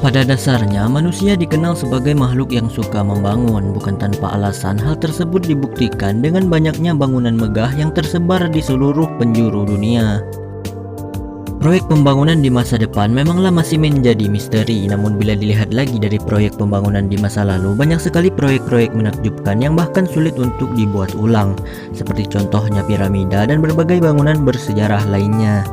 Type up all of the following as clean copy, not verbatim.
Pada dasarnya, manusia dikenal sebagai makhluk yang suka membangun. Bukan tanpa alasan, hal tersebut dibuktikan dengan banyaknya bangunan megah yang tersebar di seluruh penjuru dunia. Proyek pembangunan di masa depan memanglah masih menjadi misteri, namun bila dilihat lagi dari proyek pembangunan di masa lalu, banyak sekali proyek-proyek menakjubkan yang bahkan sulit untuk dibuat ulang, seperti contohnya piramida dan berbagai bangunan bersejarah lainnya.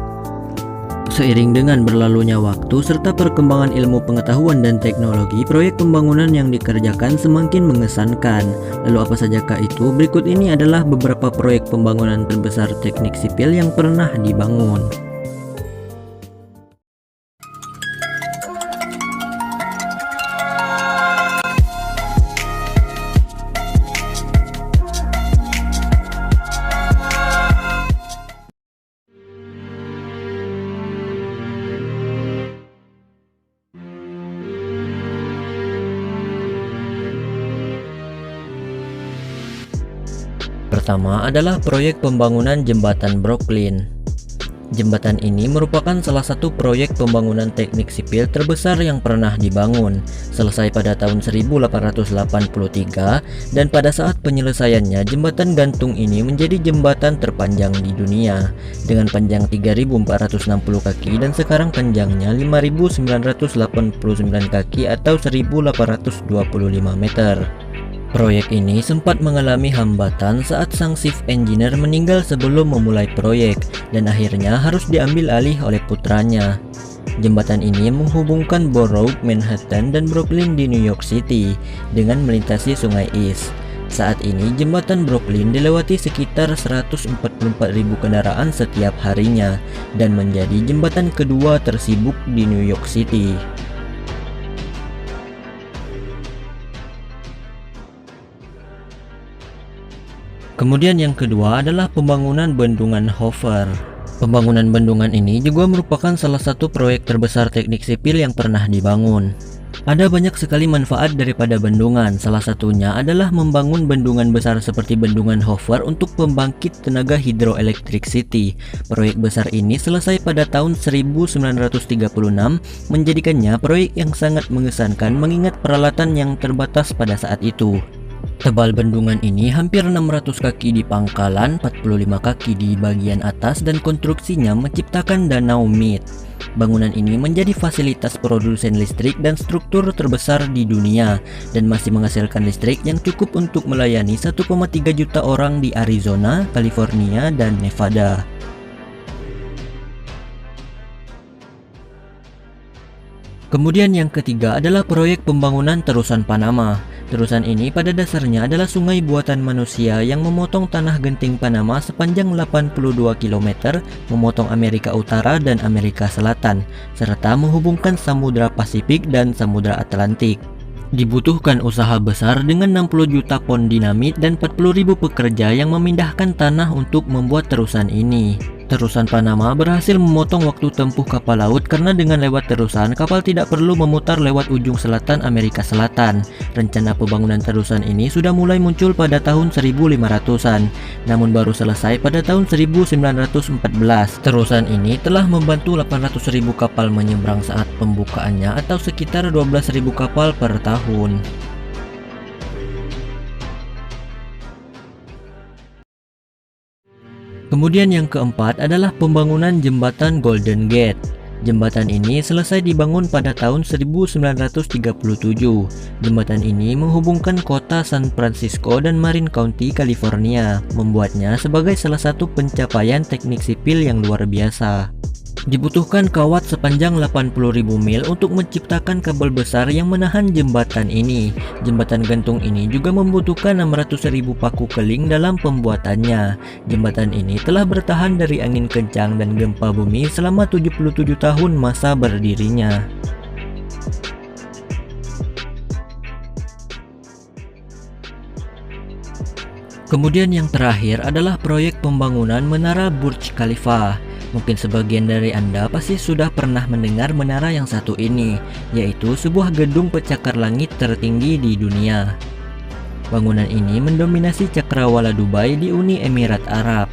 Seiring dengan berlalunya waktu serta perkembangan ilmu pengetahuan dan teknologi, proyek pembangunan yang dikerjakan semakin mengesankan. Lalu apa sajakah itu? Berikut ini adalah beberapa proyek pembangunan terbesar teknik sipil yang pernah dibangun. Pertama adalah proyek pembangunan jembatan Brooklyn. Jembatan ini merupakan salah satu proyek pembangunan teknik sipil terbesar yang pernah dibangun, selesai pada tahun 1883, dan pada saat penyelesaiannya jembatan gantung ini menjadi jembatan terpanjang di dunia dengan panjang 3.460 kaki dan sekarang panjangnya 5.989 kaki atau 1.825 meter. Proyek ini sempat mengalami hambatan saat sang chief engineer meninggal sebelum memulai proyek dan akhirnya harus diambil alih oleh putranya. Jembatan ini menghubungkan Borough Manhattan dan Brooklyn di New York City dengan melintasi Sungai East. Saat ini jembatan Brooklyn dilewati sekitar 144.000 kendaraan setiap harinya dan menjadi jembatan kedua tersibuk di New York City. Kemudian yang kedua adalah pembangunan bendungan Hoover. Pembangunan bendungan ini juga merupakan salah satu proyek terbesar teknik sipil yang pernah dibangun. Ada banyak sekali manfaat daripada bendungan, salah satunya adalah membangun bendungan besar seperti bendungan Hoover untuk pembangkit tenaga hidroelectricity. Proyek besar ini selesai pada tahun 1936, menjadikannya proyek yang sangat mengesankan mengingat peralatan yang terbatas pada saat itu. Tebal bendungan ini hampir 600 kaki di pangkalan, 45 kaki di bagian atas dan konstruksinya menciptakan danau Mead. Bangunan ini menjadi fasilitas produsen listrik dan struktur terbesar di dunia dan masih menghasilkan listrik yang cukup untuk melayani 1,3 juta orang di Arizona, California, dan Nevada. Kemudian yang ketiga adalah proyek pembangunan terusan Panama. Terusan ini pada dasarnya adalah sungai buatan manusia yang memotong tanah genting Panama sepanjang 82 km, memotong Amerika Utara dan Amerika Selatan, serta menghubungkan Samudra Pasifik dan Samudra Atlantik. Dibutuhkan usaha besar dengan 60 juta pon dinamit dan 40.000 pekerja yang memindahkan tanah untuk membuat terusan ini. Terusan Panama berhasil memotong waktu tempuh kapal laut karena dengan lewat terusan, kapal tidak perlu memutar lewat ujung selatan Amerika Selatan. Rencana pembangunan terusan ini sudah mulai muncul pada tahun 1500-an, namun baru selesai pada tahun 1914. Terusan ini telah membantu 800.000 kapal menyeberang saat pembukaannya atau sekitar 12.000 kapal per tahun. Kemudian yang keempat adalah pembangunan jembatan Golden Gate. Jembatan ini selesai dibangun pada tahun 1937. Jembatan ini menghubungkan kota San Francisco dan Marin County, California, membuatnya sebagai salah satu pencapaian teknik sipil yang luar biasa. Dibutuhkan kawat sepanjang 80.000 mil untuk menciptakan kabel besar yang menahan jembatan ini. Jembatan gantung ini juga membutuhkan 600.000 paku keling dalam pembuatannya. Jembatan ini telah bertahan dari angin kencang dan gempa bumi selama 77 tahun masa berdirinya. Kemudian yang terakhir adalah proyek pembangunan Menara Burj Khalifa. Mungkin sebagian dari Anda pasti sudah pernah mendengar menara yang satu ini, yaitu sebuah gedung pencakar langit tertinggi di dunia. Bangunan ini mendominasi cakrawala Dubai di Uni Emirat Arab.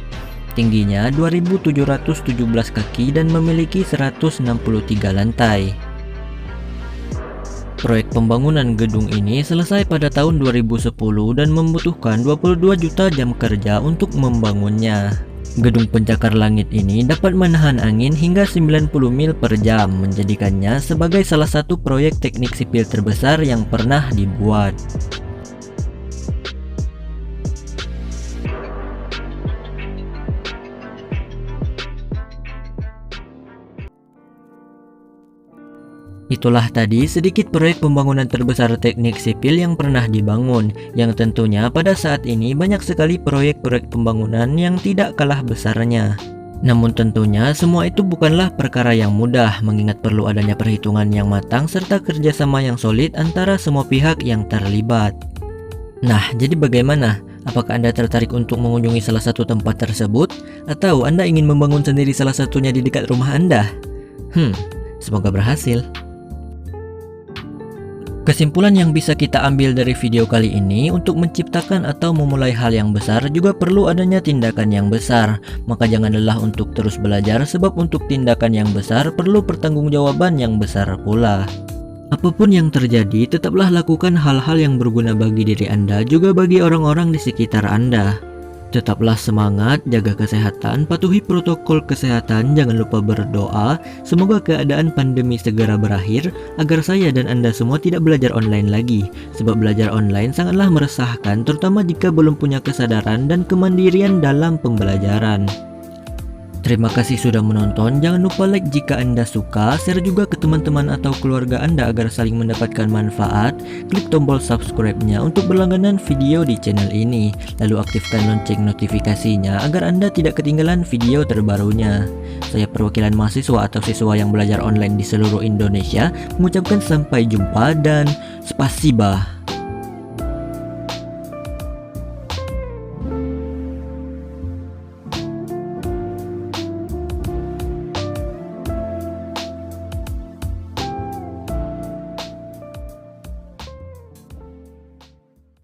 Tingginya 2.717 kaki dan memiliki 163 lantai. Proyek pembangunan gedung ini selesai pada tahun 2010 dan membutuhkan 22 juta jam kerja untuk membangunnya. Gedung pencakar langit ini dapat menahan angin hingga 90 mil per jam, menjadikannya sebagai salah satu proyek teknik sipil terbesar yang pernah dibuat. Itulah tadi sedikit proyek pembangunan terbesar teknik sipil yang pernah dibangun, yang tentunya pada saat ini banyak sekali proyek-proyek pembangunan yang tidak kalah besarnya. Namun tentunya semua itu bukanlah perkara yang mudah, mengingat perlu adanya perhitungan yang matang serta kerjasama yang solid antara semua pihak yang terlibat. Nah, jadi bagaimana? Apakah Anda tertarik untuk mengunjungi salah satu tempat tersebut? Atau Anda ingin membangun sendiri salah satunya di dekat rumah Anda? Semoga berhasil. Kesimpulan yang bisa kita ambil dari video kali ini, untuk menciptakan atau memulai hal yang besar juga perlu adanya tindakan yang besar. Maka jangan lelah untuk terus belajar, sebab untuk tindakan yang besar perlu pertanggungjawaban yang besar pula. Apapun yang terjadi, tetaplah lakukan hal-hal yang berguna bagi diri Anda, juga bagi orang-orang di sekitar Anda. Tetaplah semangat, jaga kesehatan, patuhi protokol kesehatan, jangan lupa berdoa. Semoga keadaan pandemi segera berakhir, agar saya dan Anda semua tidak belajar online lagi. Sebab belajar online sangatlah meresahkan, terutama jika belum punya kesadaran dan kemandirian dalam pembelajaran. Terima kasih sudah menonton, jangan lupa like jika Anda suka, share juga ke teman-teman atau keluarga Anda agar saling mendapatkan manfaat, klik tombol subscribe-nya untuk berlangganan video di channel ini, lalu aktifkan lonceng notifikasinya agar Anda tidak ketinggalan video terbarunya. Saya perwakilan mahasiswa atau siswa yang belajar online di seluruh Indonesia, mengucapkan sampai jumpa dan spasiba.